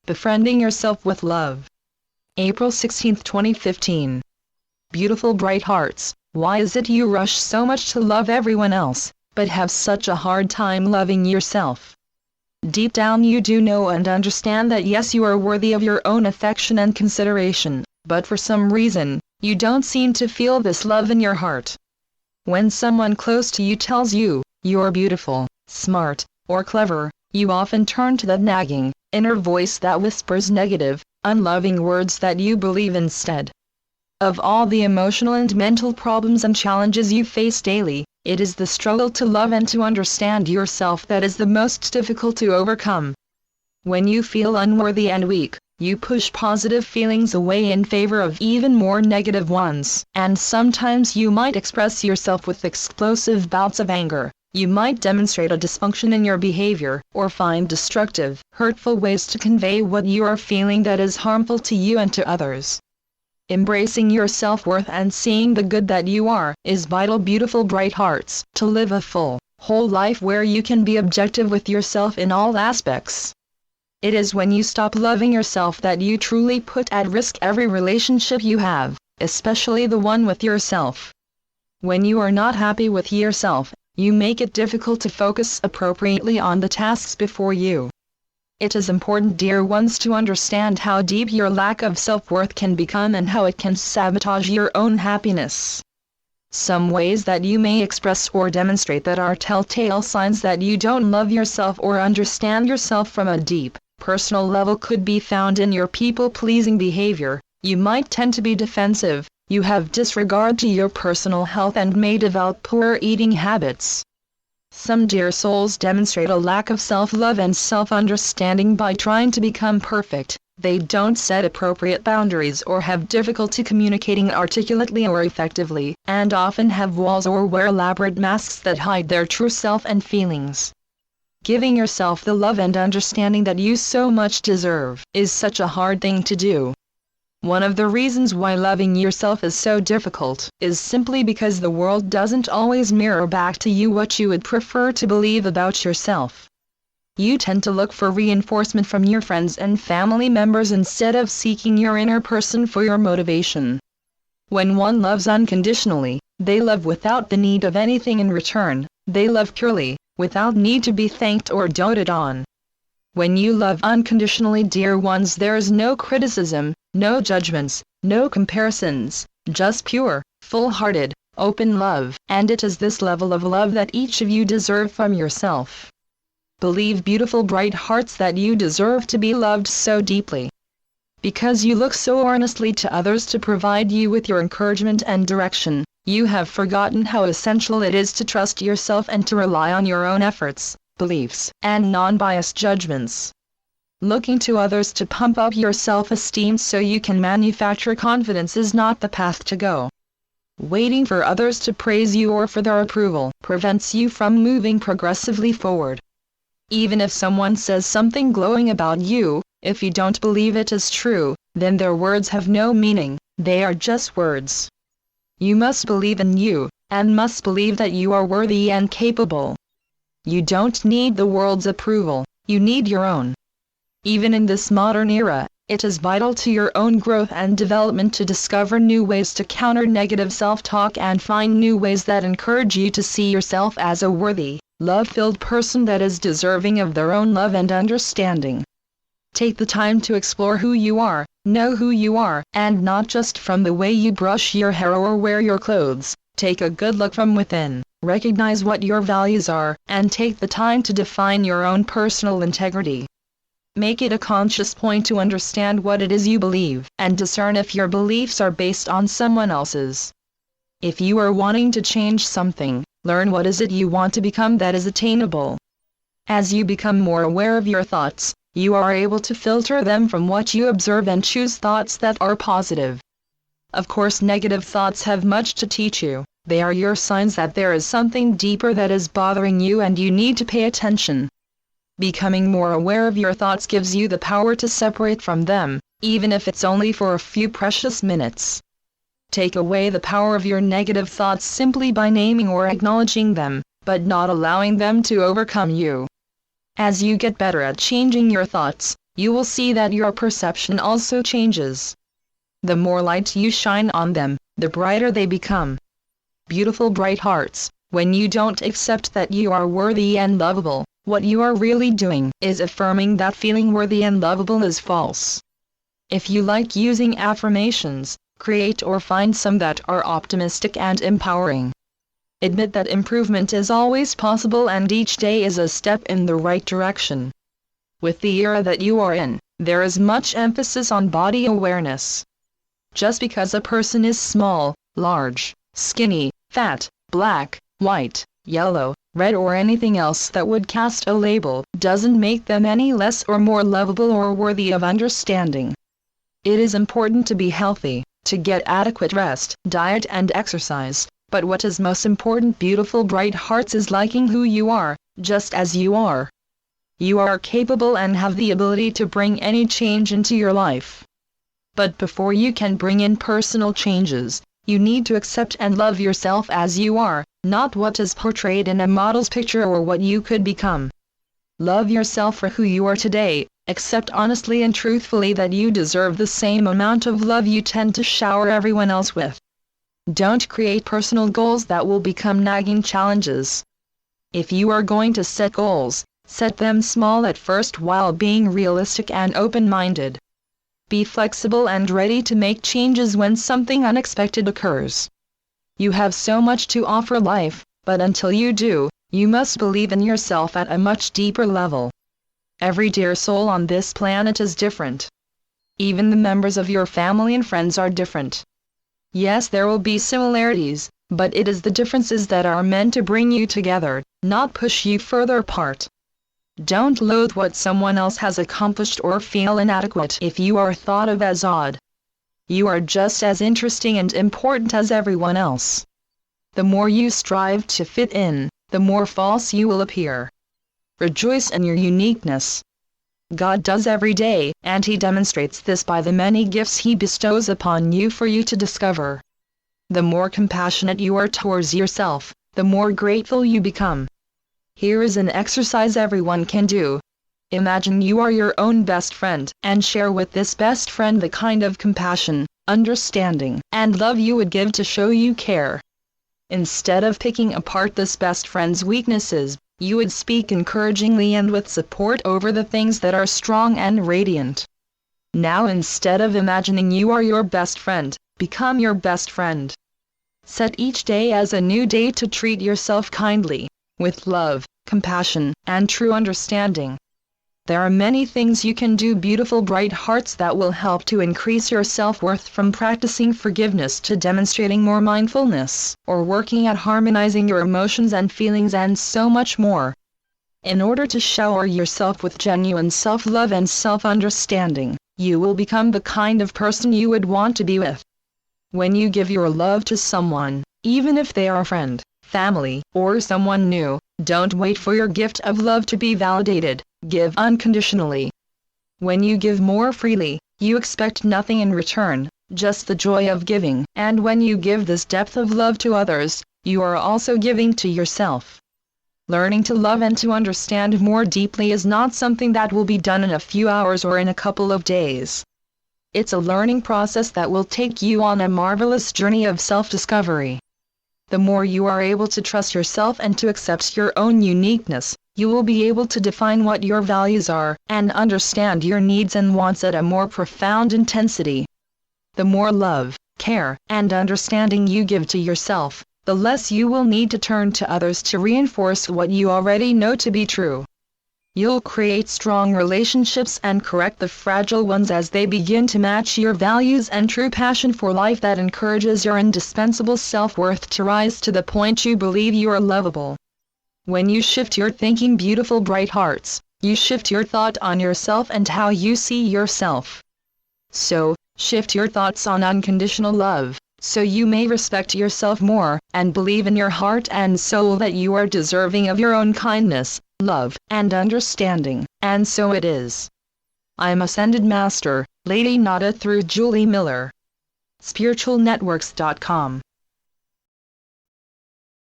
Befriending Yourself with Love. April 16, 2015. Beautiful bright hearts, why is it you rush so much to love everyone else, but have such a hard time loving yourself? Deep down you do know and understand that yes, you are worthy of your own affection and consideration, but for some reason, you don't seem to feel this love in your heart. When someone close to you tells you, you're beautiful, smart, or clever, you often turn to that nagging, inner voice that whispers negative, unloving words that you believe instead. Of all the emotional and mental problems and challenges you face daily, it is the struggle to love and to understand yourself that is the most difficult to overcome. When you feel unworthy and weak, you push positive feelings away in favor of even more negative ones, and sometimes you might express yourself with explosive bouts of anger. You might demonstrate a dysfunction in your behavior, or find destructive, hurtful ways to convey what you are feeling that is harmful to you and to others. Embracing your self-worth and seeing the good that you are, is vital. Beautiful bright hearts, to live a full, whole life where you can be objective with yourself in all aspects. It is when you stop loving yourself that you truly put at risk every relationship you have, especially the one with yourself. When you are not happy with yourself, you make it difficult to focus appropriately on the tasks before you. It is important, dear ones, to understand how deep your lack of self-worth can become and how it can sabotage your own happiness. Some ways that you may express or demonstrate that are telltale signs that you don't love yourself or understand yourself from a deep, personal level could be found in your people-pleasing behavior. You might tend to be defensive. You have disregard to your personal health and may develop poor eating habits. Some dear souls demonstrate a lack of self-love and self-understanding by trying to become perfect. They don't set appropriate boundaries or have difficulty communicating articulately or effectively, and often have walls or wear elaborate masks that hide their true self and feelings. Giving yourself the love and understanding that you so much deserve is such a hard thing to do. One of the reasons why loving yourself is so difficult is simply because the world doesn't always mirror back to you what you would prefer to believe about yourself. You tend to look for reinforcement from your friends and family members instead of seeking your inner person for your motivation. When one loves unconditionally, they love without the need of anything in return. They love purely, without need to be thanked or doted on. When you love unconditionally, dear ones, there is no criticism, no judgments, no comparisons, just pure, full-hearted, open love, and it is this level of love that each of you deserve from yourself. Believe, beautiful bright hearts, that you deserve to be loved so deeply. Because you look so earnestly to others to provide you with your encouragement and direction, you have forgotten how essential it is to trust yourself and to rely on your own efforts, beliefs, and non-biased judgments. Looking to others to pump up your self-esteem so you can manufacture confidence is not the path to go. Waiting for others to praise you or for their approval prevents you from moving progressively forward. Even if someone says something glowing about you, if you don't believe it is true, then their words have no meaning, they are just words. You must believe in you, and must believe that you are worthy and capable. You don't need the world's approval, you need your own. Even in this modern era, it is vital to your own growth and development to discover new ways to counter negative self-talk and find new ways that encourage you to see yourself as a worthy, love-filled person that is deserving of their own love and understanding. Take the time to explore who you are, know who you are, and not just from the way you brush your hair or wear your clothes. Take a good look from within, recognize what your values are, and take the time to define your own personal integrity. Make it a conscious point to understand what it is you believe, and discern if your beliefs are based on someone else's. If you are wanting to change something, learn what is it you want to become that is attainable. As you become more aware of your thoughts, you are able to filter them from what you observe and choose thoughts that are positive. Of course, negative thoughts have much to teach you. They are your signs that there is something deeper that is bothering you and you need to pay attention. Becoming more aware of your thoughts gives you the power to separate from them, even if it's only for a few precious minutes. Take away the power of your negative thoughts simply by naming or acknowledging them, but not allowing them to overcome you. As you get better at changing your thoughts, you will see that your perception also changes. The more light you shine on them, the brighter they become. Beautiful bright hearts, when you don't accept that you are worthy and lovable, what you are really doing is affirming that feeling worthy and lovable is false. If you like using affirmations, create or find some that are optimistic and empowering. Admit that improvement is always possible and each day is a step in the right direction. With the era that you are in, there is much emphasis on body awareness. Just because a person is small, large, skinny, fat, black, white, yellow, red or anything else that would cast a label, doesn't make them any less or more lovable or worthy of understanding. It is important to be healthy, to get adequate rest, diet and exercise, but what is most important, beautiful bright hearts, is liking who you are, just as you are. You are capable and have the ability to bring any change into your life. But before you can bring in personal changes, you need to accept and love yourself as you are, not what is portrayed in a model's picture or what you could become. Love yourself for who you are today. Accept honestly and truthfully that you deserve the same amount of love you tend to shower everyone else with. Don't create personal goals that will become nagging challenges. If you are going to set goals, set them small at first while being realistic and open-minded. Be flexible and ready to make changes when something unexpected occurs. You have so much to offer life, but until you do, you must believe in yourself at a much deeper level. Every dear soul on this planet is different. Even the members of your family and friends are different. Yes, there will be similarities, but it is the differences that are meant to bring you together, not push you further apart. Don't loathe what someone else has accomplished or feel inadequate if you are thought of as odd. You are just as interesting and important as everyone else. The more you strive to fit in, the more false you will appear. Rejoice in your uniqueness. God does every day, and He demonstrates this by the many gifts He bestows upon you for you to discover. The more compassionate you are towards yourself, the more grateful you become. Here is an exercise everyone can do. Imagine you are your own best friend, and share with this best friend the kind of compassion, understanding, and love you would give to show you care. Instead of picking apart this best friend's weaknesses, you would speak encouragingly and with support over the things that are strong and radiant. Now, instead of imagining you are your best friend, become your best friend. Set each day as a new day to treat yourself kindly, with love, compassion, and true understanding. There are many things you can do, beautiful bright hearts, that will help to increase your self-worth, from practicing forgiveness to demonstrating more mindfulness, or working at harmonizing your emotions and feelings, and so much more. In order to shower yourself with genuine self-love and self-understanding, you will become the kind of person you would want to be with. When you give your love to someone, even if they are a friend, family, or someone new, don't wait for your gift of love to be validated. Give unconditionally. When you give more freely, you expect nothing in return, just the joy of giving. And when you give this depth of love to others, you are also giving to yourself. Learning to love and to understand more deeply is not something that will be done in a few hours or in a couple of days. It's a learning process that will take you on a marvelous journey of self-discovery. The more you are able to trust yourself and to accept your own uniqueness, you will be able to define what your values are, and understand your needs and wants at a more profound intensity. The more love, care, and understanding you give to yourself, the less you will need to turn to others to reinforce what you already know to be true. You'll create strong relationships and correct the fragile ones as they begin to match your values and true passion for life, that encourages your indispensable self-worth to rise to the point you believe you are lovable. When you shift your thinking, beautiful bright hearts, you shift your thought on yourself and how you see yourself. So, shift your thoughts on unconditional love, so you may respect yourself more, and believe in your heart and soul that you are deserving of your own kindness, love, and understanding, and so it is. I'm Ascended Master, Lady Nada, through Julie Miller. SpiritualNetworks.com